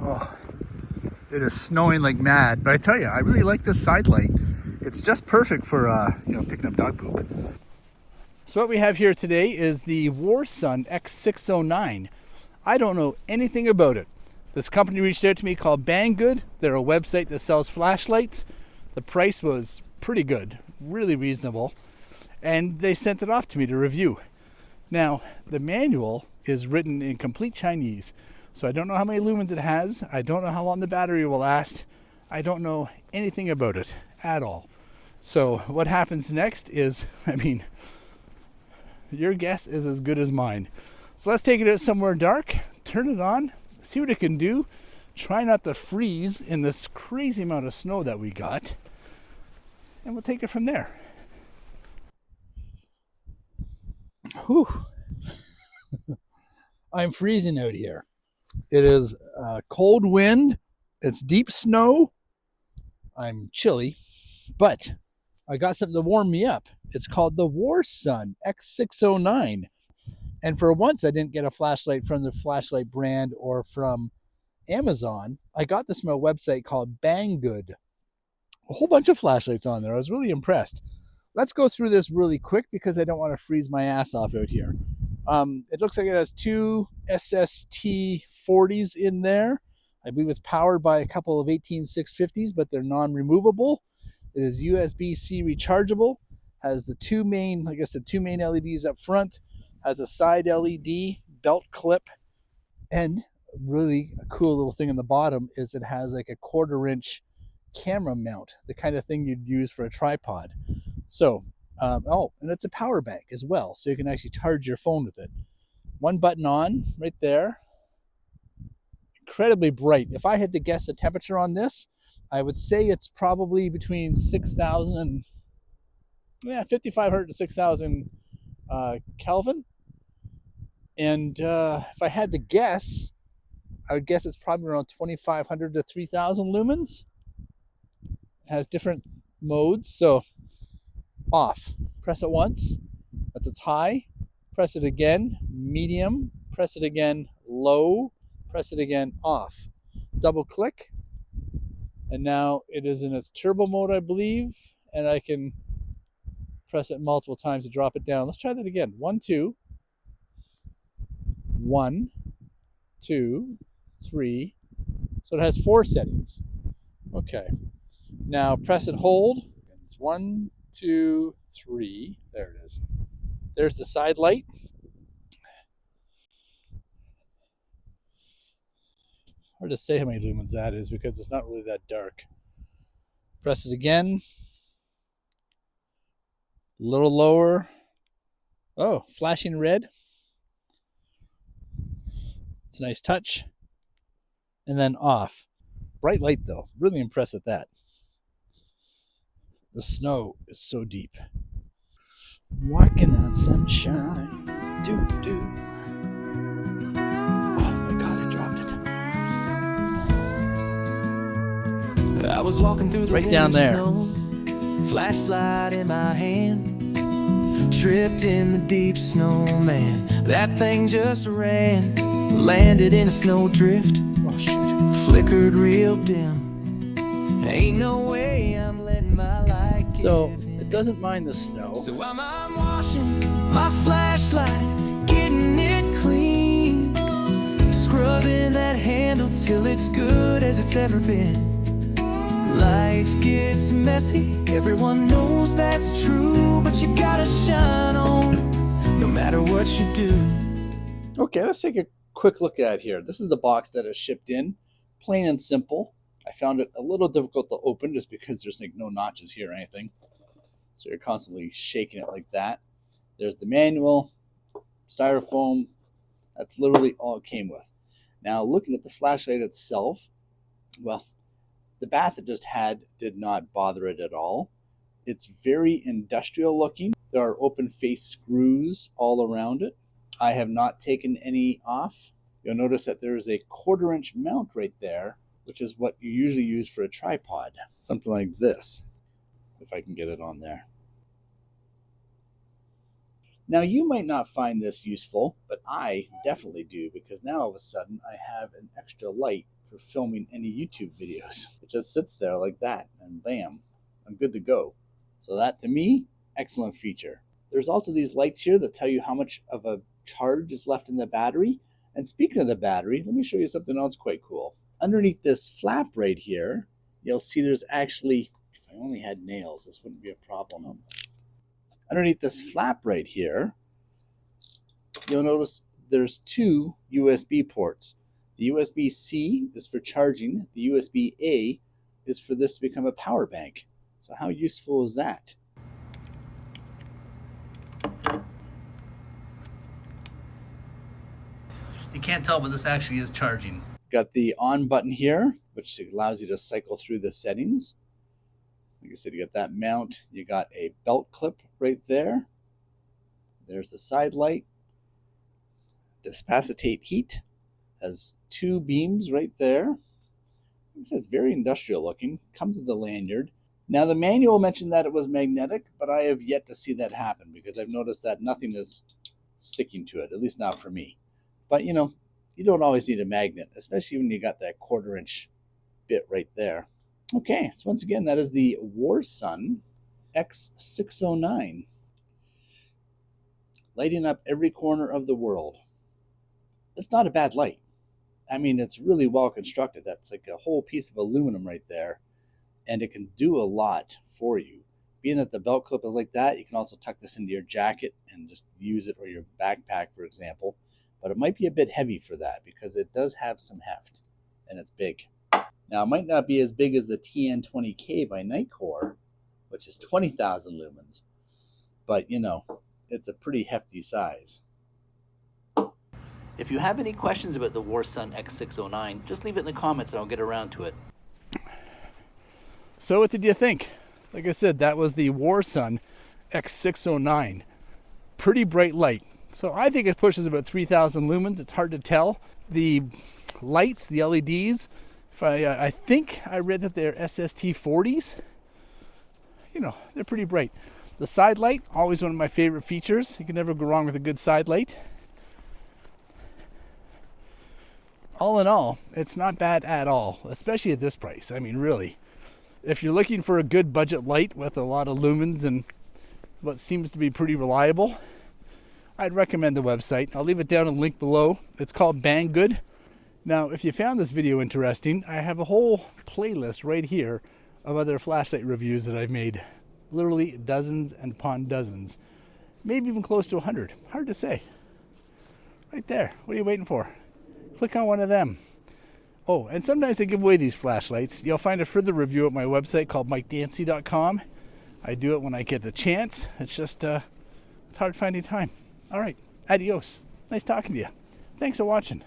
Oh, it is snowing like mad, but I tell you, I really like this side light. It's just perfect for, picking up dog poop. So what we have here today is the Warsun X609. I don't know anything about it. This company reached out to me called Banggood. They're a website that sells flashlights. The price was pretty good, really reasonable, and they sent it off to me to review. Now, the manual is written in complete Chinese, so I don't know how many lumens it has. I don't know how long the battery will last. I don't know anything about it at all. So what happens next is, your guess is as good as mine. So let's take it out somewhere dark, turn it on, see what it can do, try not to freeze in this crazy amount of snow that we got, and we'll take it from there. Whew. I'm freezing out here. It is cold wind, it's deep snow, I'm chilly, but I got something to warm me up. It's called the Warsun X609. And for once, I didn't get a flashlight from the flashlight brand or from Amazon. I got this from a website called Banggood. A whole bunch of flashlights on there. I was really impressed. Let's go through this really quick because I don't want to freeze my ass off out here. It looks like it has two SST40s in there. I believe it's powered by a couple of 18650s, but they're non-removable. It is USB-C rechargeable. Has the two main LEDs up front. Has a side LED belt clip, and really a cool little thing in the bottom is it has like a 1/4-inch camera mount, the kind of thing you'd use for a tripod. So, and it's a power bank as well, so you can actually charge your phone with it. One button on right there. Incredibly bright. If I had to guess the temperature on this, I would say it's probably between 6,000, 5,500 to 6,000 Kelvin. And if I had to guess, I would guess it's probably around 2,500 to 3,000 lumens. It has different modes. So off, press it once, that's its high. Press it again, medium. Press it again, low. Press it again, off. Double click, and now it is in its turbo mode, I believe, and I can press it multiple times to drop it down. Let's try that again. 1, 2. 1, 2, 3. So it has 4 settings. Okay. Now press and hold. It's 1, 2, 3. There it is. There's the side light. Hard to say how many lumens that is because it's not really that dark. Press it again. A little lower. Oh, flashing red. It's a nice touch. And then off. Bright light though. Really impressed at that. The snow is so deep. Walking on sunshine. Do. Oh my God, I dropped it. I was walking through the right down there. Snow, flashlight in my hand, tripped in the deep snow, man. That thing just ran, landed in a snowdrift. Oh shoot. Flickered real dim. Ain't no way I'm letting my light So give in. it doesn't mind the snow. So I'm washing my flashlight, getting it clean, scrubbing that handle till it's good as it's ever been. Life gets messy, everyone knows that's true, but you gotta shine on no matter what you do. Okay, let's take a quick look at it here. This is the box that is shipped in, plain and simple. I found it a little difficult to open just because there's like no notches here or anything. So you're constantly shaking it like that. There's the manual, styrofoam. That's literally all it came with. Now looking at the flashlight itself, well, the bath it just had did not bother it at all. It's very industrial looking. There are open face screws all around it. I have not taken any off. You'll notice that there is a 1/4-inch mount right there, which is what you usually use for a tripod. Something like this, if I can get it on there. Now you might not find this useful, but I definitely do, because now all of a sudden I have an extra light for filming any YouTube videos. It just sits there like that, and bam, I'm good to go. So that, to me, excellent feature. There's also these lights here that tell you how much of a charge is left in the battery. And speaking of the battery, let me show you something else quite cool. Underneath this flap right here, you'll see there's actually, if I only had nails, this wouldn't be a problem. Underneath this flap right here, you'll notice there's two USB ports. The USB-C is for charging. The USB-A is for this to become a power bank. So how useful is that? You can't tell, but this actually is charging. Got the on button here, which allows you to cycle through the settings. Like I said, you got that mount. You got a belt clip right there. There's the side light. Dispacitate heat. Has two beams right there. It says very industrial looking. Comes with the lanyard. Now the manual mentioned that it was magnetic, but I have yet to see that happen because I've noticed that nothing is sticking to it, at least not for me. But you know, you don't always need a magnet, especially when you got that 1/4 inch bit right there. Okay, so once again, that is the Warsun X609. Lighting up every corner of the world. It's not a bad light. I mean, it's really well constructed. That's like a whole piece of aluminum right there. And it can do a lot for you. Being that the belt clip is like that, you can also tuck this into your jacket and just use it, or your backpack, for example. But it might be a bit heavy for that because it does have some heft and it's big. Now, it might not be as big as the TN20K by Nitecore, which is 20,000 lumens, but you know, it's a pretty hefty size. If you have any questions about the Warsun X609, just leave it in the comments and I'll get around to it. So what did you think? Like I said, that was the Warsun X609. Pretty bright light. So I think it pushes about 3,000 lumens. It's hard to tell. The lights, the LEDs, I think I read that they're SST40s. You know, they're pretty bright. The side light, always one of my favorite features. You can never go wrong with a good side light. All in all, it's not bad at all, especially at this price. I mean, really. If you're looking for a good budget light with a lot of lumens and what seems to be pretty reliable, I'd recommend the website. I'll leave it down in the link below. It's called Banggood. Now, if you found this video interesting, I have a whole playlist right here of other flashlight reviews that I've made. Literally dozens and upon dozens. Maybe even close to 100. Hard to say. Right there. What are you waiting for? Click on one of them. Oh, and sometimes I give away these flashlights. You'll find a further review at my website called MikeDancy.com. I do it when I get the chance. It's just, it's hard finding time. All right. Adios. Nice talking to you. Thanks for watching.